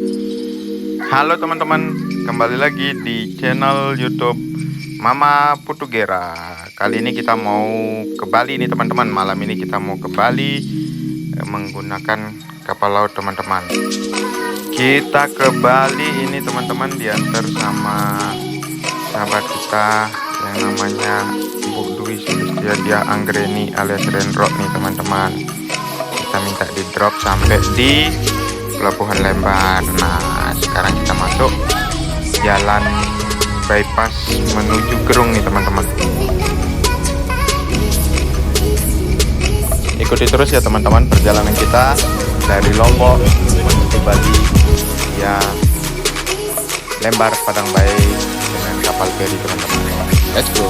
Halo teman-teman, kembali lagi di channel YouTube Mama Putugera. Kali ini kita mau ke Bali nih teman-teman. Malam ini kita mau ke Bali menggunakan kapal laut teman-teman. Kita ke Bali ini teman-teman diantar sama sahabat kita yang namanya Bu Dwi Sulistiadia Anggreni alias Renrock nih teman-teman. Kita minta di drop sampai di Pelabuhan Lembar. Nah, sekarang kita masuk jalan bypass menuju Gerung nih teman-teman. Ikuti terus ya teman-teman perjalanan kita dari Lombok menuju Bali ya Lembar Padang Bayi dengan kapal feri teman-teman. Let's go.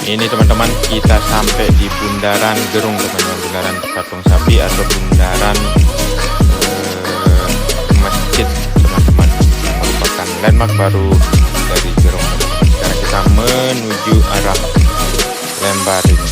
Ini teman-teman kita sampai di bundaran Gerung teman-teman, bundaran Patung Sapi atau bundaran masjid teman-teman, yang merupakan landmark baru dari Gerung teman-teman. Sekarang kita menuju arah Lembar ini.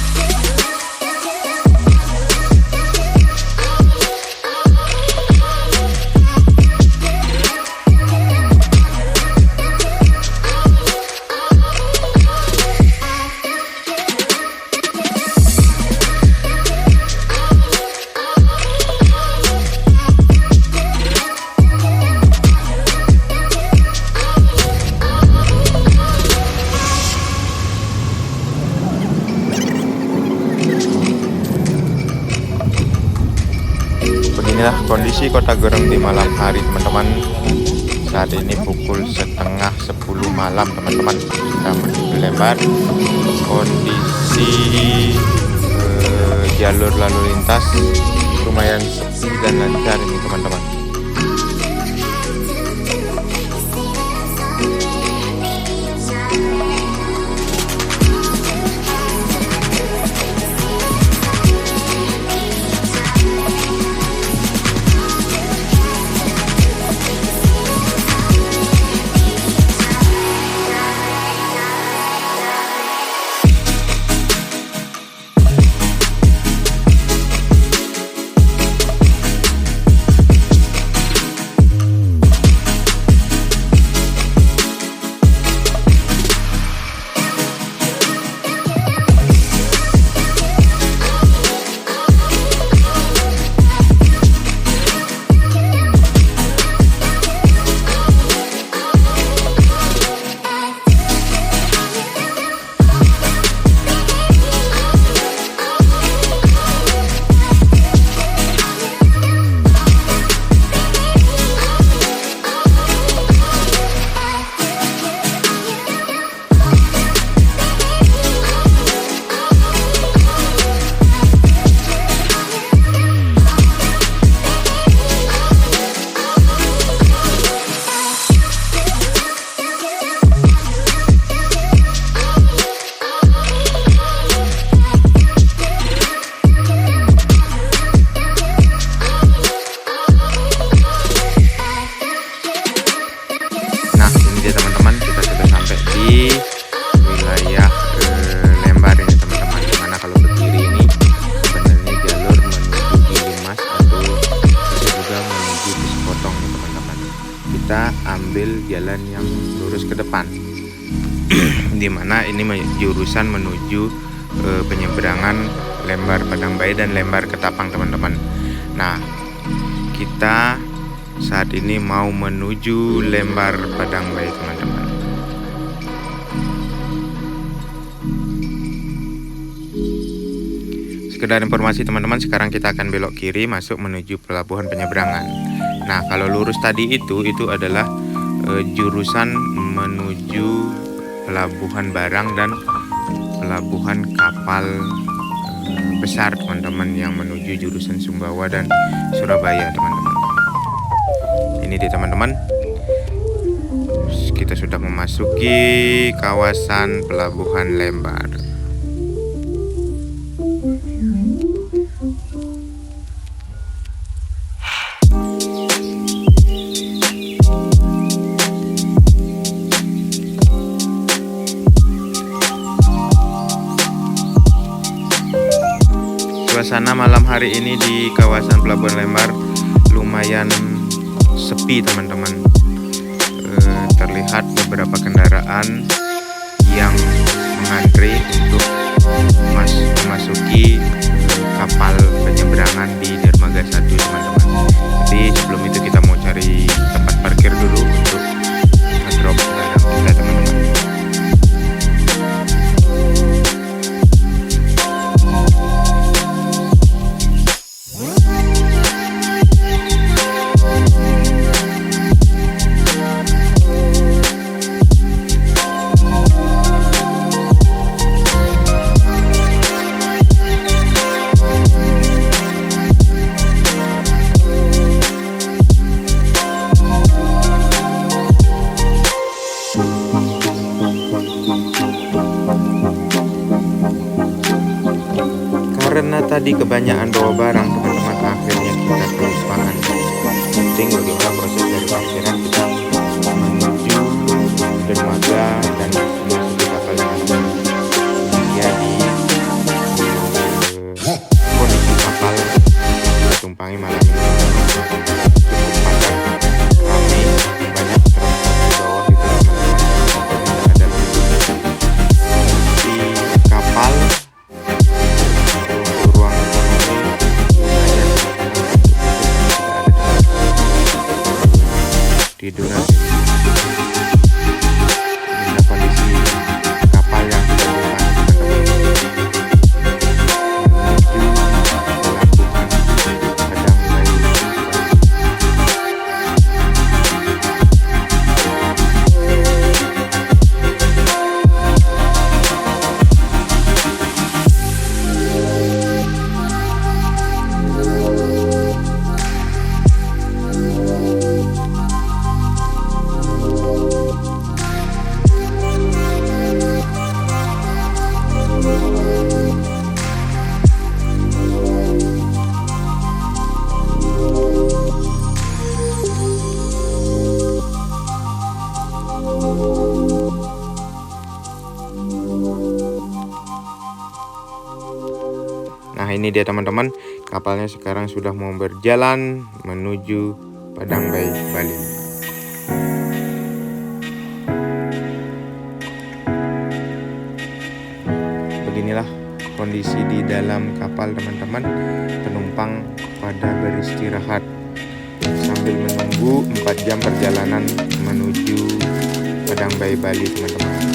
Inilah kondisi kota Gerung di malam hari teman-teman. Saat ini pukul 9:30 malam teman-teman. Kita menuju Lembar. Kondisi jalur lalu lintas lumayan sepi dan lancar ini teman-teman. Kita ambil jalan yang lurus ke depan dimana ini jurusan menuju penyeberangan Lembar Padang Bayi dan Lembar Ketapang teman-teman. Nah, kita saat ini mau menuju Lembar Padang Bayi teman-teman. Sekedar informasi teman-teman, sekarang kita akan belok kiri masuk menuju pelabuhan penyeberangan. Nah, kalau lurus tadi itu adalah jurusan menuju pelabuhan barang dan pelabuhan kapal besar teman-teman, yang menuju jurusan Sumbawa dan Surabaya teman-teman. Ini dia teman-teman, kita sudah memasuki kawasan pelabuhan Lembar. Suasana malam hari ini di kawasan Pelabuhan Lembar lumayan sepi teman-teman. Terlihat beberapa kendaraan yang mengantri untuk memasuki kapal penyeberangan di dermaga 1 teman-teman. Tapi sebelum itu kita mau cari tempat parkir dulu untuk ngedrop barang kita teman-teman. Karena tadi kebanyakan bawa barang teman-teman, akhirnya kita kelupaan penting bagaimana proses dari parkiran kita menuju dermaga dan memasuki kapal teman-teman. Ya, di kondisi kapal kita tumpangi malam ini cukup padat, ramai, banyak truk di bawah itu teman-teman. Ada di kapal tidur aja. Inilah kondisi kapal yang kita tumpangi teman-teman menuju pelabuhan Padang Bayi. Nah, ini dia teman-teman, kapalnya sekarang sudah mau berjalan menuju Padang Bayi, Bali. Beginilah kondisi di dalam kapal teman-teman. Penumpang pada beristirahat sambil menunggu 4 jam perjalanan menuju Padang Bayi, Bali teman-teman.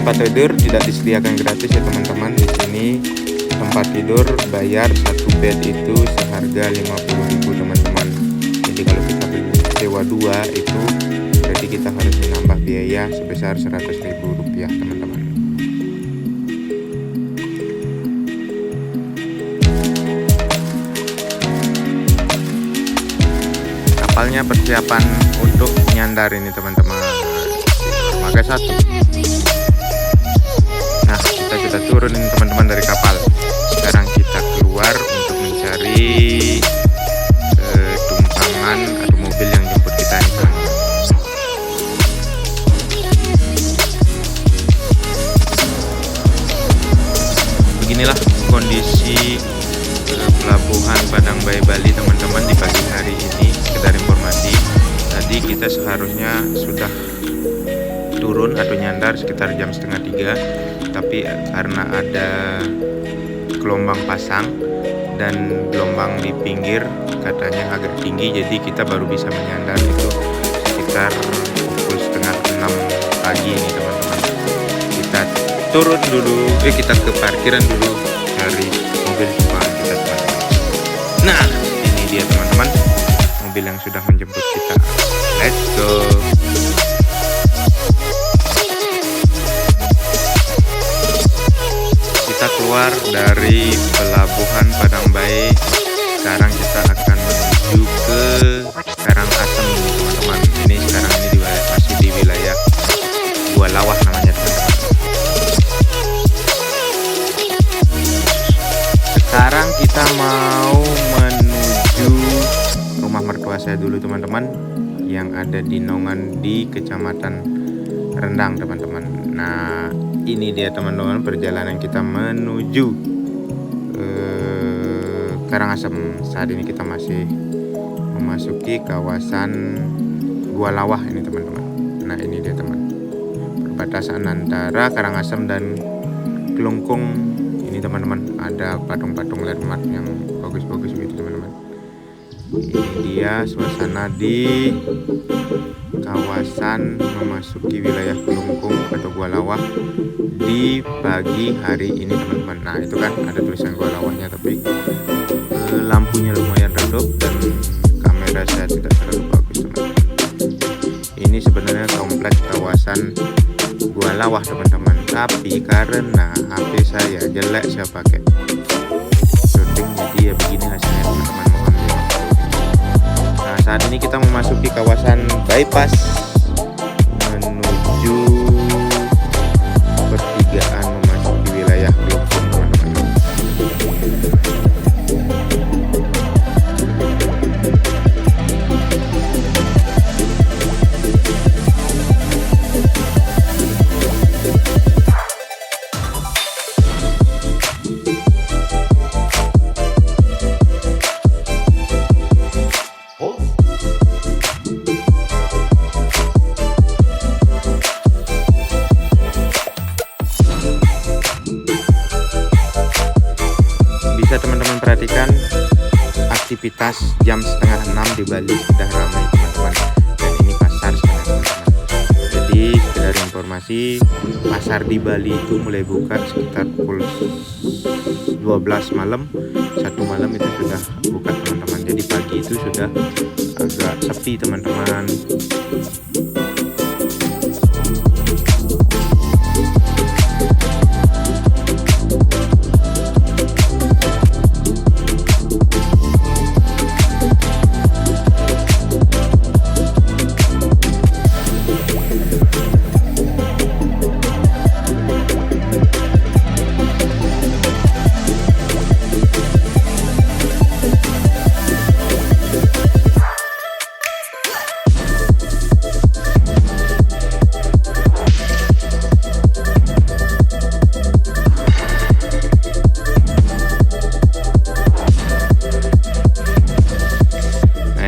Tempat tidur tidak disediakan gratis ya teman-teman. Di sini tempat tidur bayar, satu bed itu seharga 50.000 teman-teman. Jadi kalau kita beli sewa 2 itu berarti kita harus menambah biaya sebesar 100.000 rupiah teman-teman. Kapalnya persiapan untuk nyandar ini teman-teman. Dermaga 1. Nah, kita sudah turun teman-teman dari kapal. Sekarang kita keluar untuk mencari tumpangan atau mobil yang jemput kita di sana. Beginilah kondisi pelabuhan Padang Bayi, Bali teman-teman di pagi hari ini. Sekedar informasi, tadi kita seharusnya sudah turun atau nyandar sekitar jam 2:30, tapi karena ada gelombang pasang dan gelombang di pinggir katanya agak tinggi, jadi kita baru bisa menyandar itu sekitar pukul 5:30 pagi ini teman-teman. Kita turun dulu, kita ke parkiran dulu cari mobil depan kita teman-teman. Nah, ini dia teman-teman, mobil yang sudah menjemput kita. Let's go. Kita keluar dari pelabuhan Padang Bae. Sekarang kita akan menuju ke Karangasem teman-teman. Ini sekarang ini masih di wilayah Gua Lawah namanya teman-teman. Sekarang kita mau menuju rumah mertua saya dulu teman-teman, yang ada di Nongan di Kecamatan Rendang teman-teman. Nah, ini dia teman-teman perjalanan kita menuju Karangasem. Saat ini kita masih memasuki kawasan Gua Lawah ini teman-teman. Nah, ini dia teman, perbatasan antara Karangasem dan Kelungkung ini teman-teman. Ada patung-patung landmark yang bagus-bagus gitu teman-teman. Ini dia suasana di kawasan memasuki wilayah Kelungkung atau Gua Lawah di pagi hari ini teman-teman. Nah, itu kan ada tulisan Gua Lawahnya, tapi lampunya lumayan redup dan kamera saya tidak terlalu bagus teman-teman. Ini sebenarnya kompleks kawasan Gua Lawah teman-teman, tapi karena HP saya jelek, saya pakai syuting, jadi ya begini hasilnya teman-teman. Nah, saat ini kita memasuki kawasan bypass menuju pertigaan memasuki wilayah Kelungkung teman-teman. Teman-teman perhatikan aktivitas jam 5:30 di Bali sudah ramai teman-teman, dan ini pasar sekarang teman-teman. Jadi sekedar informasi, pasar di Bali itu mulai buka sekitar pukul 12 malam, 1 malam itu sudah buka teman-teman. Jadi pagi itu sudah agak sepi teman-teman.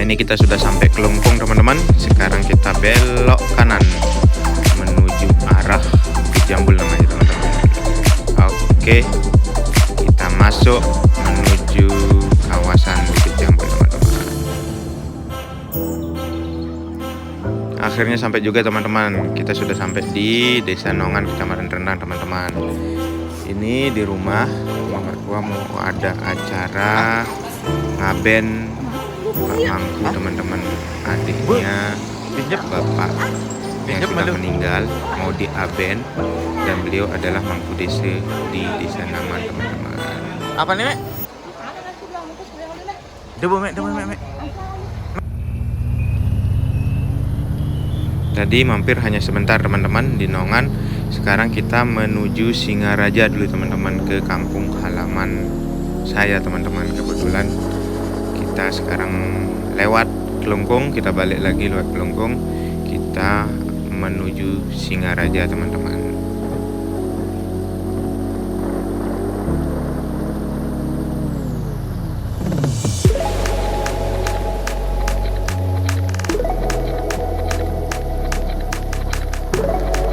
Ini kita sudah sampai Kelungkung teman-teman. Sekarang kita belok kanan menuju arah Bukit Jambul namanya teman-teman. Oke, kita masuk menuju kawasan Bukit Jambul teman-teman. Akhirnya sampai juga teman-teman. Kita sudah sampai di Desa Nongan, Kecamatan Rendang teman-teman. Ini di rumah mertua mau ada acara ngaben Pak Mangku teman-teman, adiknya bapak yang sudah meninggal mau diaben, dan beliau adalah Mangku desa di Desa Nongan teman-teman. Apa nih Mek? Debu Mek. Tadi mampir hanya sebentar teman-teman di Nongan. Sekarang kita menuju Singaraja dulu teman-teman, ke kampung halaman saya teman-teman. Kebetulan kita sekarang lewat Kelungkung, kita balik lagi lewat Kelungkung, kita menuju Singaraja teman-teman.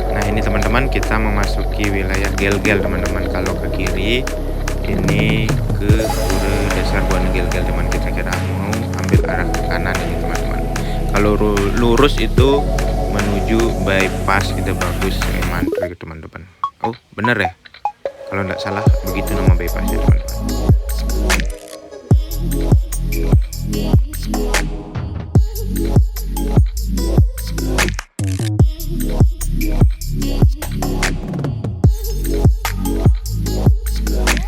Nah, ini teman-teman kita memasuki wilayah Gel-Gel teman-teman. Kalau ke kiri ini ke Pura Dasar Buan Gel-Gel teman, kita kira mau ambil arah ke kanan ini teman-teman. Kalau lurus itu menuju bypass, kita bagus mantap teman-teman. Oh, bener ya? Kalau nggak salah begitu nama bypassnya teman-teman.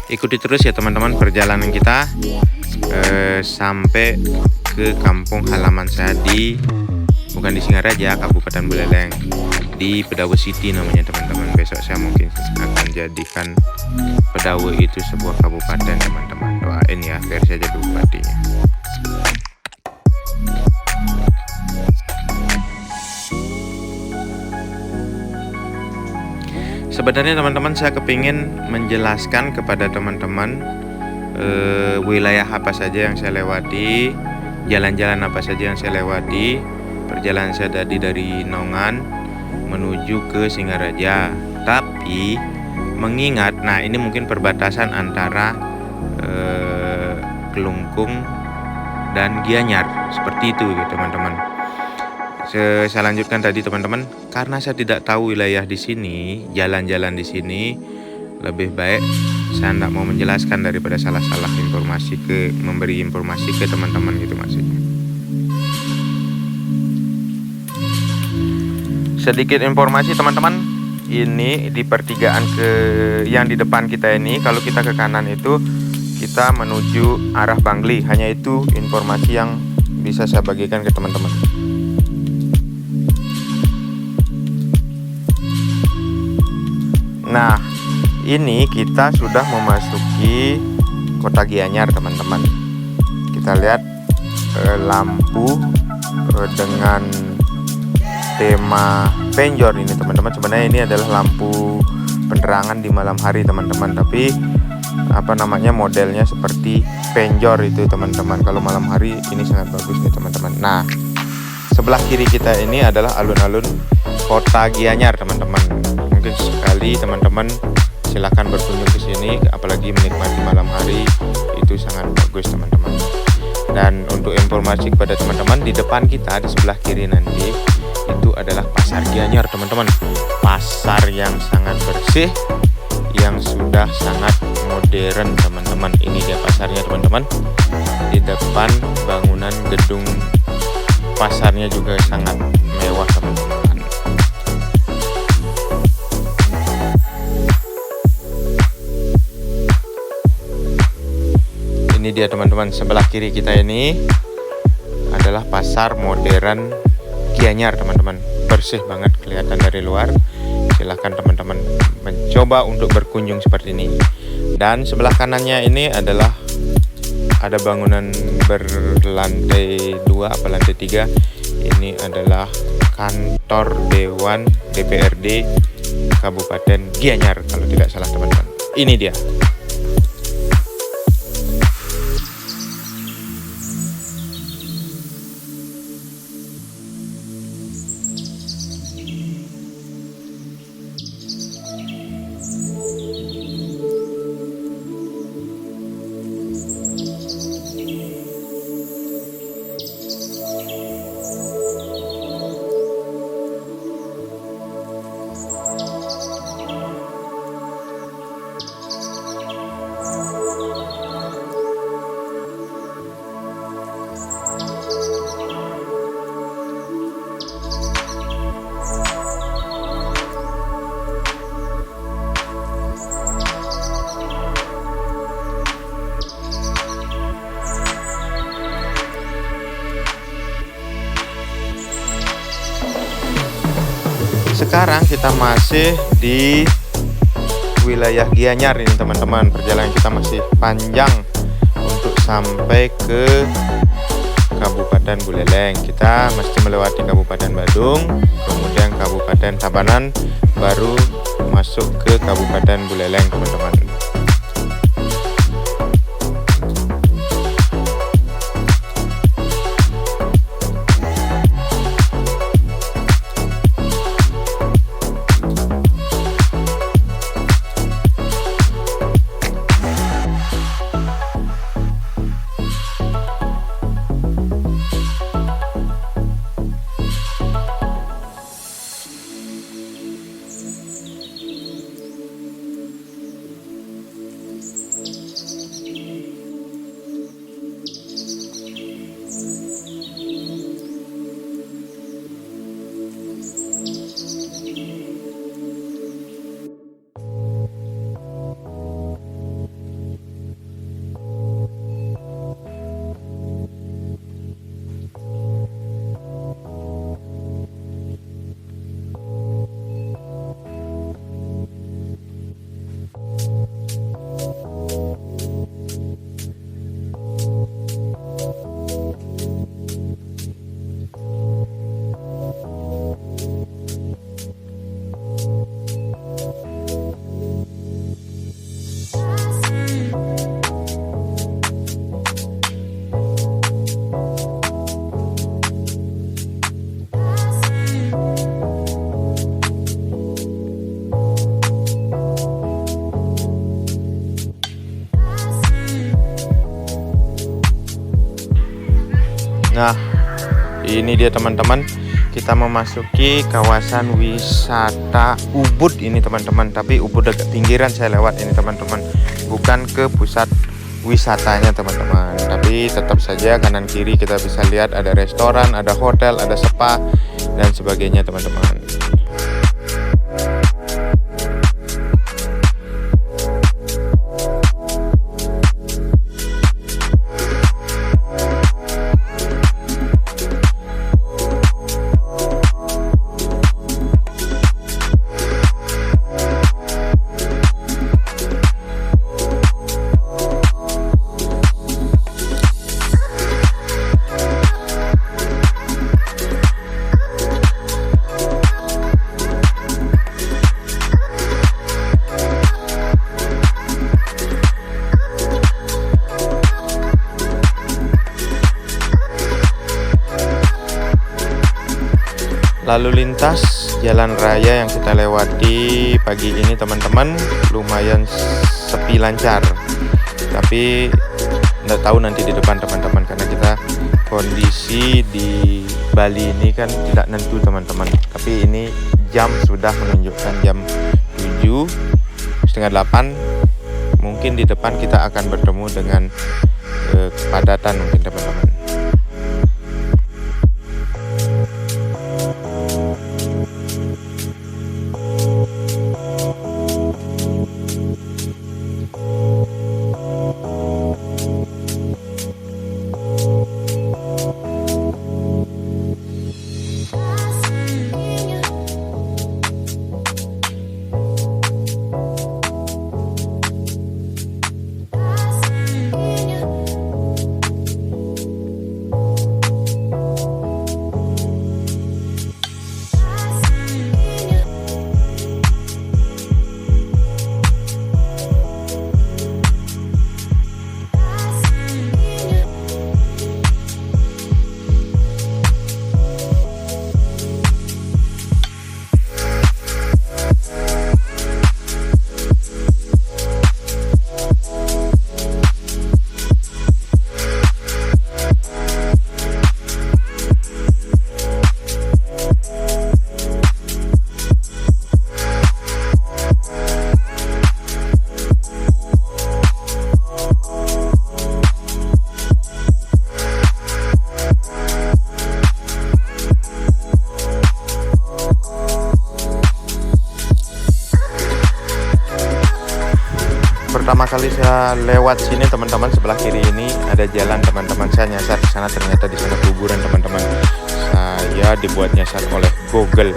Ikuti terus ya teman-teman perjalanan kita sampai ke kampung halaman saya bukan di Singaraja, Kabupaten Buleleng, di Pedawe City namanya teman-teman. Besok saya mungkin akan jadikan Pedawe itu sebuah kabupaten teman-teman. Doain ya biar saya jadi bupatinya. Sebenarnya teman-teman saya kepingin menjelaskan kepada teman-teman wilayah apa saja yang saya lewati, jalan-jalan apa saja yang saya lewati. Perjalanan saya tadi dari Nongan menuju ke Singaraja. Tapi mengingat, nah ini mungkin perbatasan antara Kelungkung dan Gianyar, seperti itu gitu teman-teman. Saya lanjutkan tadi teman-teman, karena saya tidak tahu wilayah di sini, jalan-jalan di sini, lebih baik saya tidak mau menjelaskan daripada salah-salah memberi informasi ke teman-teman gitu maksudnya. Sedikit informasi teman-teman, ini di pertigaan yang di depan kita ini, kalau kita ke kanan itu kita menuju arah Bangli. Hanya itu informasi yang bisa saya bagikan ke teman-teman. Nah, ini kita sudah memasuki kota Gianyar teman-teman. Kita lihat lampu dengan tema penjor ini teman-teman. Sebenarnya ini adalah lampu penerangan di malam hari teman-teman, tapi modelnya seperti penjor itu teman-teman. Kalau malam hari ini sangat bagus nih teman-teman. Nah, sebelah kiri kita ini adalah alun-alun kota Gianyar teman-teman. Mungkin sekali teman-teman silahkan berkunjung ke sini, apalagi menikmati malam hari itu sangat bagus teman-teman. Dan untuk informasi kepada teman-teman, di depan kita di sebelah kiri nanti itu adalah pasar Gianyar teman-teman. Pasar yang sangat bersih, yang sudah sangat modern teman-teman. Ini dia pasarnya teman-teman. Di depan bangunan gedung pasarnya juga sangat mewah teman-teman. Ini dia teman-teman, sebelah kiri kita ini adalah pasar modern Gianyar teman-teman. Bersih banget kelihatan dari luar. Silahkan teman-teman mencoba untuk berkunjung seperti ini. Dan sebelah kanannya ini adalah ada bangunan berlantai 2 apa lantai 3. Ini adalah kantor Dewan DPRD Kabupaten Gianyar kalau tidak salah teman-teman. Ini dia. Sekarang kita masih di wilayah Gianyar ini teman-teman. Perjalanan kita masih panjang untuk sampai ke Kabupaten Buleleng. Kita mesti melewati Kabupaten Badung, kemudian Kabupaten Tabanan, baru masuk ke Kabupaten Buleleng teman-teman. Nah, ini dia teman-teman, kita memasuki kawasan wisata Ubud ini teman-teman. Tapi Ubud agak pinggiran saya lewat ini teman-teman, bukan ke pusat wisatanya teman-teman. Tapi tetap saja kanan kiri kita bisa lihat ada restoran, ada hotel, ada spa dan sebagainya teman-teman. Lalu lintas jalan raya yang kita lewati pagi ini teman-teman lumayan sepi lancar. Tapi nggak tahu nanti di depan teman-teman, karena kita kondisi di Bali ini kan tidak nentu teman-teman. Tapi ini jam sudah menunjukkan jam 7, setengah 8. Mungkin di depan kita akan bertemu dengan kepadatan mungkin teman-teman. Pertama kali saya lewat sini teman-teman, sebelah kiri ini ada jalan teman-teman. Saya nyasar ke sana, ternyata di sana kuburan teman-teman. Saya dibuat nyasar oleh Google.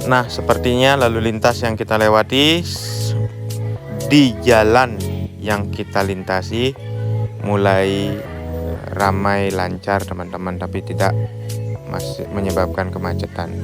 Nah, sepertinya lalu lintas yang kita lewati di jalan yang kita lintasi mulai ramai lancar teman-teman, tapi tidak masih menyebabkan kemacetan.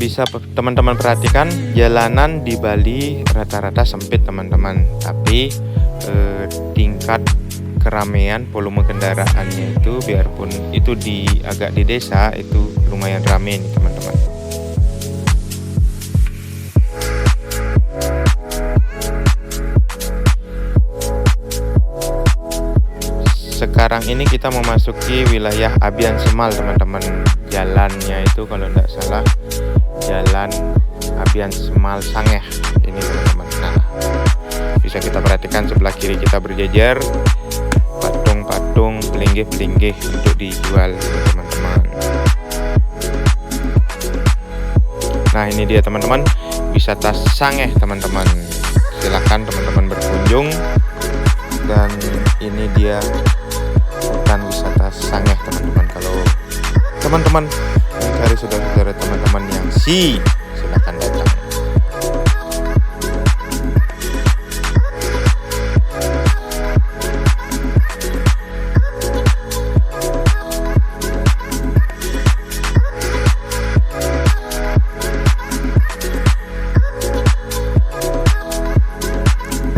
Bisa teman-teman perhatikan, jalanan di Bali rata-rata sempit teman-teman, tapi tingkat keramaian volume kendaraannya itu, biarpun itu agak di desa, itu lumayan ramai nih teman-teman. sekarang ini kita memasuki wilayah Abian Semal teman-teman. Jalannya itu kalau tidak salah Jalan Abian Semal Sangeh ini teman-teman. Nah, bisa kita perhatikan sebelah kiri kita berjejer patung-patung pelinggih-pelinggih untuk dijual teman-teman. Nah, ini dia teman-teman, wisata Sangeh teman-teman. Silakan teman-teman berkunjung. Dan ini dia hutan wisata Sangeh teman-teman. Kalau teman-teman mencari saudara-saudara teman-teman yang silakan datang.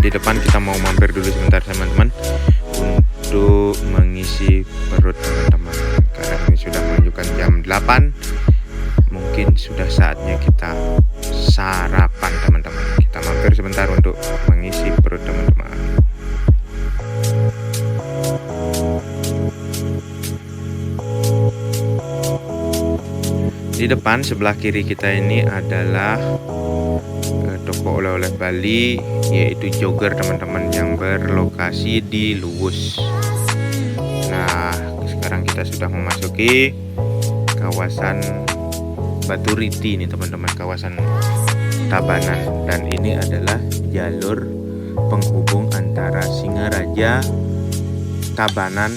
Di depan kita mau mampir dulu sebentar teman-teman untuk mengisi perut teman-teman, karena ini sudah menunjukkan jam 8. Mungkin sudah saatnya kita sarapan teman-teman. Kita mampir sebentar untuk mengisi perut teman-teman. Di depan sebelah kiri kita ini adalah toko oleh-oleh Bali, yaitu Jogger teman-teman, yang berlokasi di Luwus. Nah, sekarang kita sudah memasuki kawasan Batu Riti nih teman-teman, kawasan Tabanan, dan ini adalah jalur penghubung antara Singaraja, Tabanan,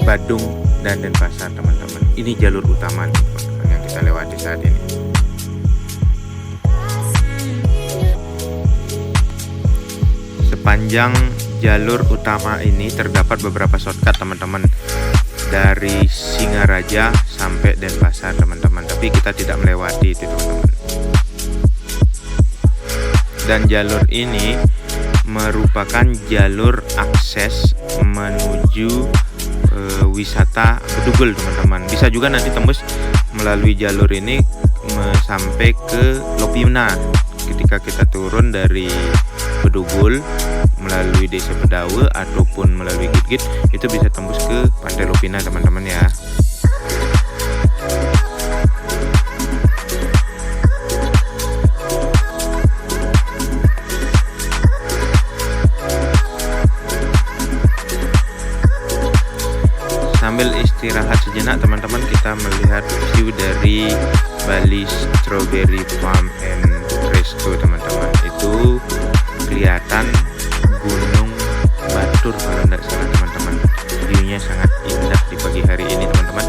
Badung, dan Denpasar teman-teman. Ini jalur utama nih, teman-teman, yang kita lewati saat ini. Sepanjang jalur utama ini terdapat beberapa shortcut teman-teman, dari Singaraja sampai Denpasar teman-teman, tapi kita tidak melewati itu teman-teman. Dan jalur ini merupakan jalur akses menuju wisata Bedugul teman-teman. Bisa juga nanti tembus melalui jalur ini sampai ke Lopina. Ketika kita turun dari Bedugul melalui Desa Bedawe ataupun melalui Git-Git, itu bisa tembus ke Pantai Lopina teman-teman ya. Sambil istirahat sejenak teman-teman, kita melihat view dari Bali Strawberry Farm and Resto teman-teman. Itu kelihatan Gunung Batur kalau tidak salah teman-teman. View-nya sangat indah di pagi hari ini teman-teman.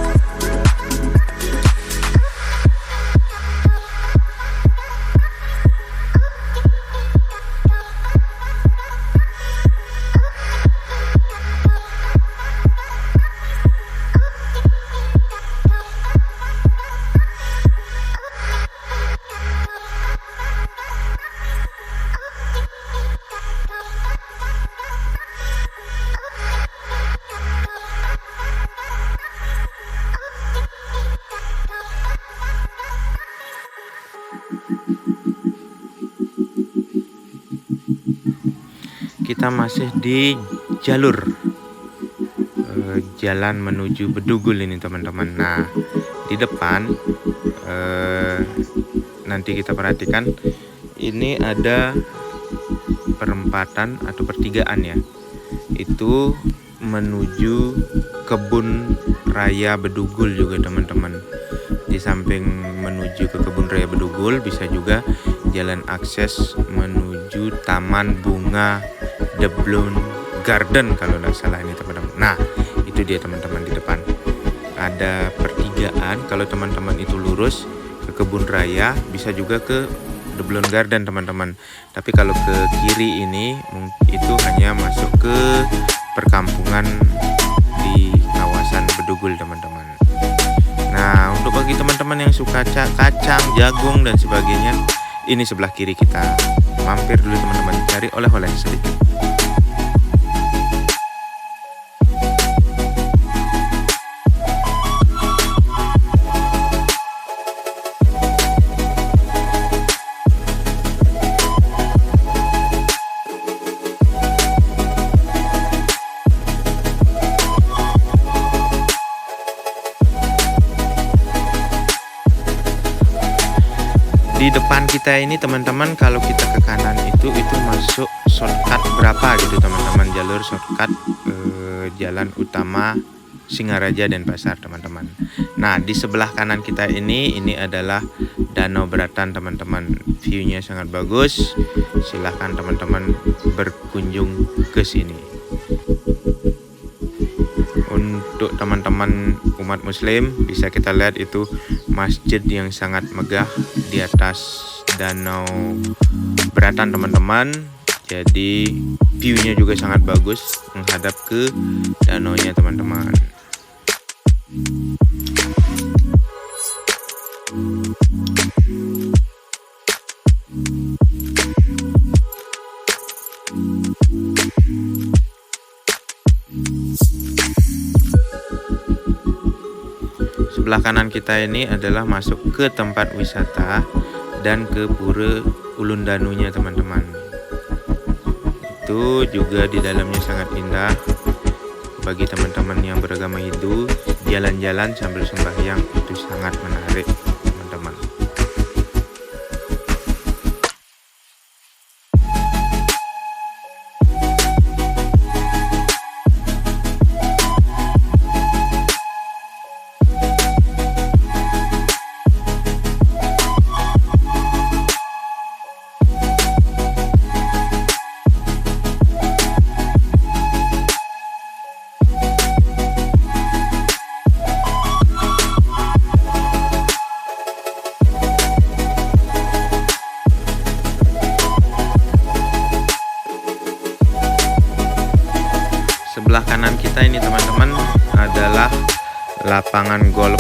Kita masih di jalur jalan menuju Bedugul ini teman-teman. Nah, di depan nanti kita perhatikan ini ada perempatan atau pertigaan ya, itu menuju kebun raya Bedugul juga teman-teman. Di samping menuju ke kebun raya Bedugul, bisa juga jalan akses menuju Taman Bunga The Bloom Garden kalau tidak salah ini teman-teman. Nah, itu dia teman-teman, di depan ada pertigaan. Kalau teman-teman itu lurus ke kebun raya, bisa juga ke The Bloom Garden teman-teman. Tapi kalau ke kiri ini itu hanya masuk ke perkampungan di kawasan Bedugul teman-teman. Nah, untuk bagi teman-teman yang suka kacang, jagung dan sebagainya, ini sebelah kiri kita. Mampir dulu teman-teman, cari oleh-oleh sedikit. Di depan kita ini teman-teman, kalau kita ke kanan itu masuk shortcut berapa gitu teman-teman, jalur shortcut jalan utama Singaraja Denpasar teman-teman. Nah, di sebelah kanan kita ini adalah Danau Beratan teman-teman. View-nya sangat bagus. Silahkan teman-teman berkunjung ke sini. Untuk teman-teman umat muslim, bisa kita lihat itu masjid yang sangat megah di atas Danau Beratan teman-teman. Jadi view-nya juga sangat bagus menghadap ke danaunya teman-teman. Sebelah kanan kita ini adalah masuk ke tempat wisata dan ke Pura Ulundanunya teman-teman. Itu juga di dalamnya sangat indah. Bagi teman-teman yang beragama Hindu, jalan-jalan sambil sembahyang itu sangat menarik teman-teman. Sebelah kanan kita ini teman-teman adalah lapangan golf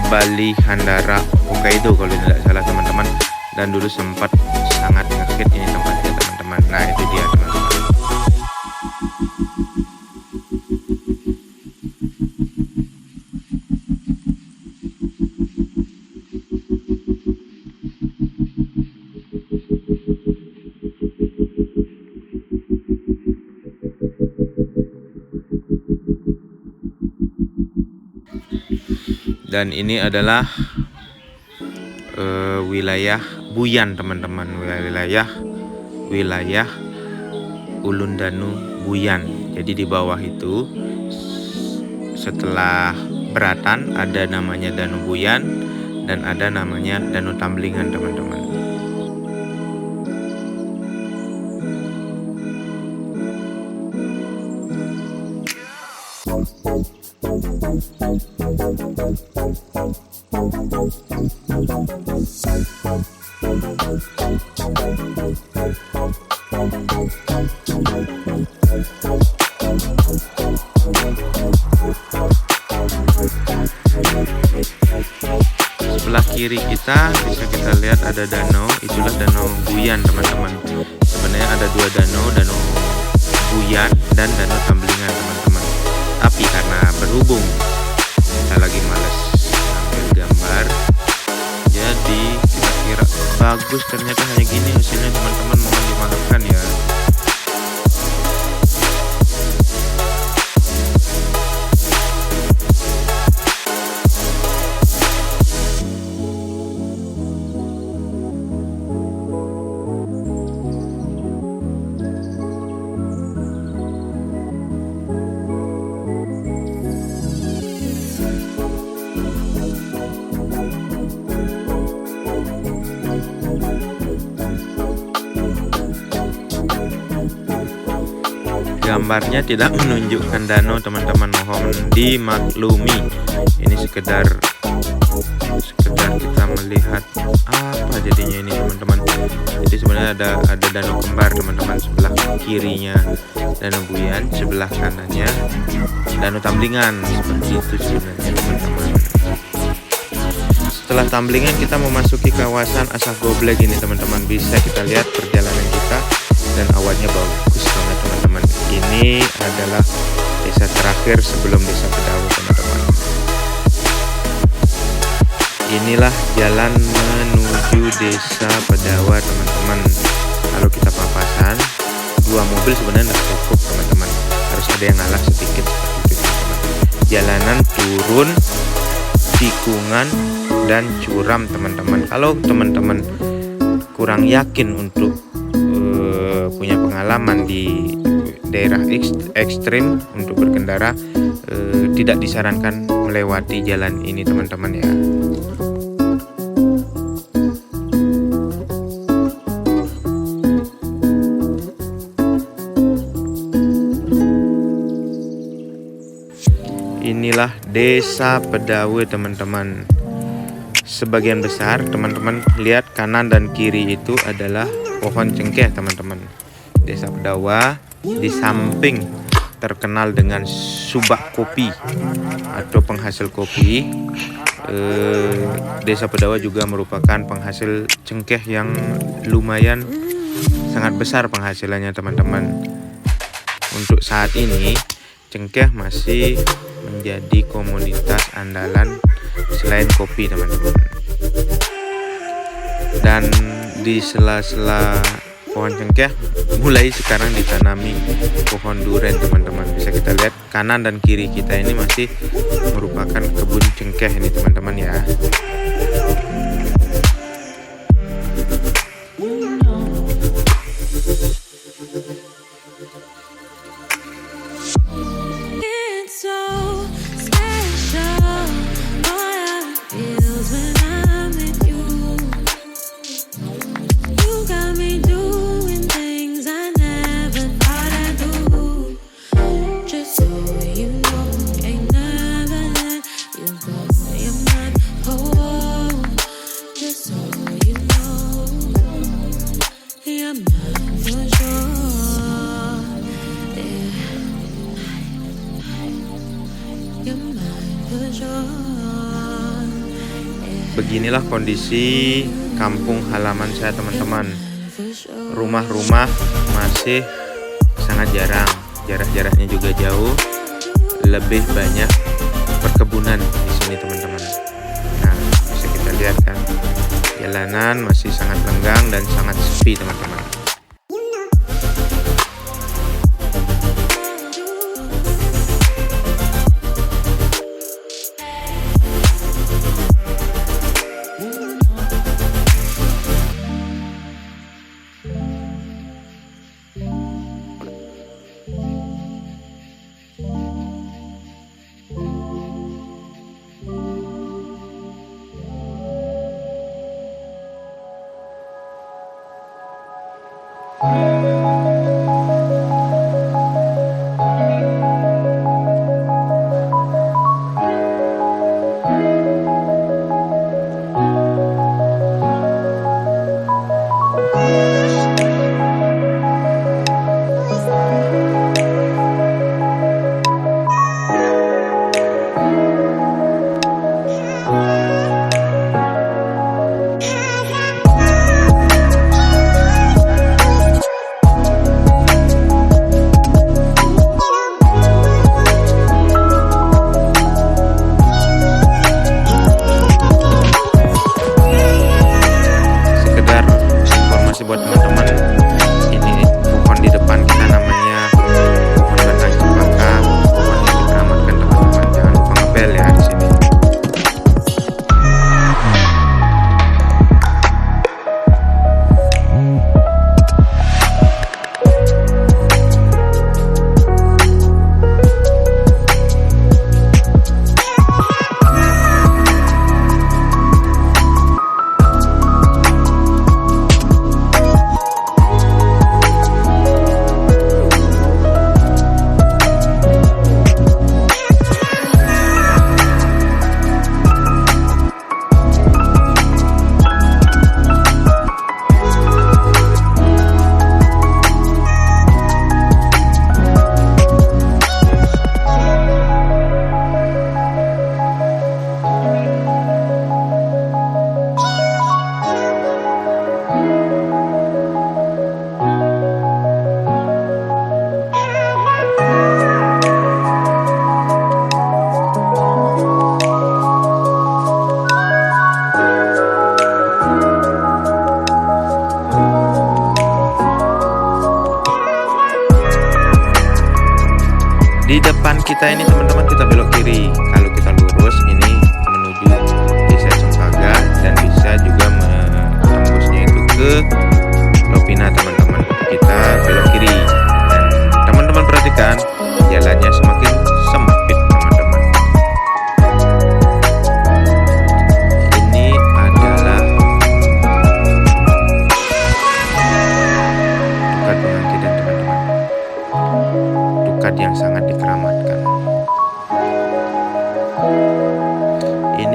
Bali Handara Hokkaido kalau tidak salah teman-teman, dan dulu sempat sangat ngehit ini tempatnya teman-teman. Nah, itu dia teman-teman. Dan ini adalah wilayah Buyan teman-teman, wilayah Ulundanu Buyan. Jadi di bawah itu setelah Beratan ada namanya Danau Buyan dan ada namanya Danau Tamblingan teman-teman. Sebelah kiri kita bisa kita lihat ada danau, itulah Danau Buyan teman-teman. Sebenarnya ada dua danau, Danau Buyan dan Danau Tamblingan teman-teman. Tapi karena berhubung kita lagi males ambil gambar, jadi kita kira bagus, ternyata hanya gini hasilnya teman-teman, mohon dimaafkan ya. Gambarnya tidak menunjukkan danau teman-teman, mohon dimaklumi. Ini sekedar kita melihat apa jadinya ini teman-teman. Jadi sebenarnya ada danau kembar teman-teman, sebelah kirinya Danau Buyan, sebelah kanannya Danau Tamblingan, seperti itu sebenarnya teman-teman. Setelah Tamblingan kita memasuki kawasan Asah Goblek ini teman-teman. Bisa kita lihat perjalanan kita dan awannya bagus banget teman-teman. Ini adalah desa terakhir sebelum desa Pedawu teman-teman. Inilah jalan menuju desa Pedawa teman-teman. Kalau kita papasan, dua mobil sebenarnya tidak cukup teman-teman, harus ada yang ngalah sedikit seperti itu teman-teman. Jalanan turun, tikungan, dan curam teman-teman. Kalau teman-teman kurang yakin untuk punya pengalaman di daerah ekstrim untuk berkendara, tidak disarankan melewati jalan ini teman-teman ya. Inilah Desa Pedawe teman-teman. Sebagian besar teman-teman lihat kanan dan kiri itu adalah pohon cengkeh teman-teman. Desa Pedawa di samping terkenal dengan subak kopi atau penghasil kopi. Desa Pedawa juga merupakan penghasil cengkeh yang lumayan sangat besar penghasilannya teman-teman. Untuk saat ini cengkeh masih menjadi komoditas andalan selain kopi teman-teman. Dan di sela-sela pohon cengkeh mulai sekarang ditanami pohon duren teman-teman. Bisa kita lihat kanan dan kiri kita ini masih merupakan kebun cengkeh ini teman-teman ya. Beginilah kondisi kampung halaman saya teman-teman. Rumah-rumah masih sangat jarang, jarak-jaraknya juga jauh. Lebih banyak perkebunan di sini teman-teman. Nah, bisa kita lihat kan, jalanan masih sangat lenggang dan sangat sepi teman-teman. Buat teman-teman, ini pohon di depan kita namanya pohon batang cempaka, pohon yang dikeramatkan teman-teman. Jangan lupa ngepel ya di sini. Di depan kita ini teman-teman kita belok kiri. Kalau kita lurus ini menuju Desa Cempaka.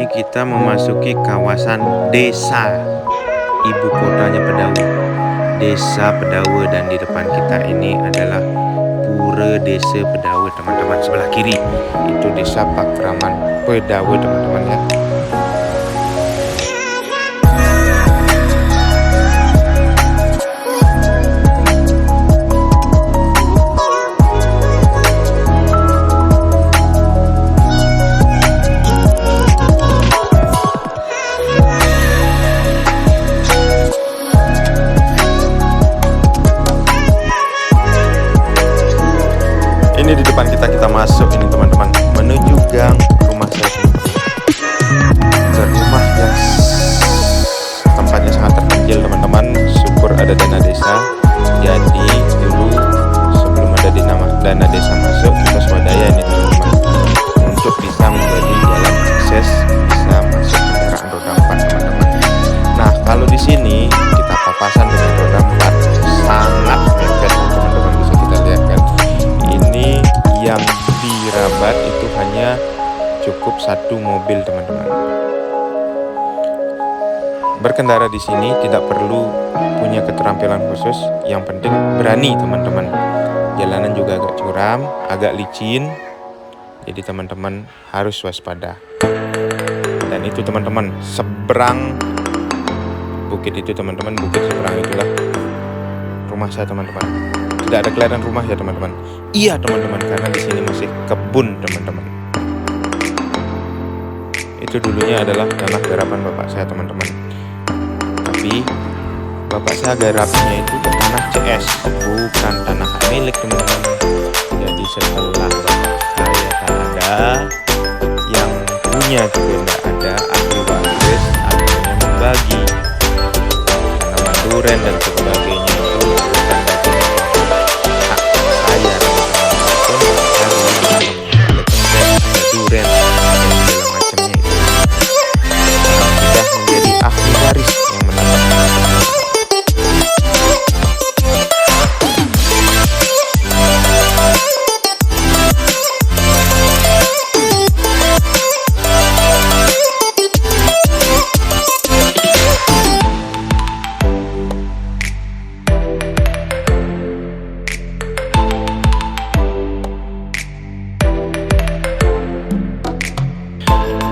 kita memasuki kawasan desa ibu kotanya Pedawe, Desa Pedawe, dan di depan kita ini adalah Pura Desa Pedawe teman-teman. Sebelah kiri itu Desa Pakraman Pedawe teman-teman ya. Ini di depan kita masuk ini teman-teman, menuju gang rumah saya teman-teman. Ke rumah yang tempatnya sangat terpencil teman-teman. Syukur ada dana desa. Jadi dulu sebelum ada dana desa masuk, kita swadaya ini teman-teman untuk bisa menjadi jalan akses bisa masuk kendaraan roda 4 teman-teman. Nah kalau di sini kita papasan dengan roda 4 sangat mepet teman-teman, bisa kita lihat kan. Ini yang dirabat itu hanya cukup satu mobil teman-teman. Berkendara di sini tidak perlu punya keterampilan khusus, yang penting berani teman-teman. Jalanan juga agak curam, agak licin, jadi teman-teman harus waspada. Dan itu teman-teman, seberang bukit itu teman-teman, bukit seberang itulah rumah saya teman-teman. Tidak ada kelihatan rumah ya teman-teman. Iya teman-teman, karena di sini masih kebun teman-teman. Itu dulunya adalah tanah garapan bapak saya teman-teman. Tapi bapak saya garapnya itu tanah CS, bukan tanah milik teman-teman. Jadi setelah bapak saya tak ada, yang punya juga tidak ada, ahli waris akhirnya membagi tanaman duren dan sebagainya itu bukan bagi hak saya teman-teman. Pun hari ini ada cengkeh, ada duren, dan segala macamnya itu sudah menjadi ahli waris yang menatap.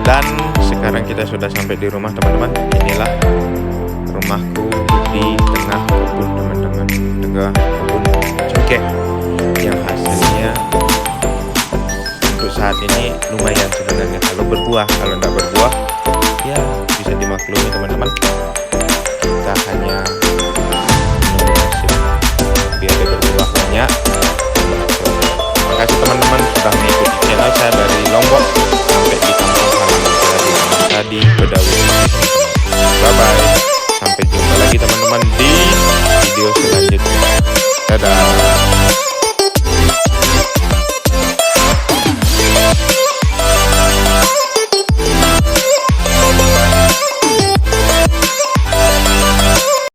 Dan sekarang kita sudah sampai di rumah teman-teman. Inilah rumahku di tengah kebun teman-teman, tengah kebun cengkeh yang hasilnya untuk saat ini lumayan sebenarnya kalau berbuah. Kalau tidak berbuah ya bisa dimaklumi teman-teman, kita hanya menunggu hasil. Biar ada berbuah banyak. Terima kasih teman-teman sudah mengikuti channel saya dari Lombok sampai di kampung halaman saya di Pedawe. Bye bye, sampai jumpa lagi teman-teman di video selanjutnya. Dadah.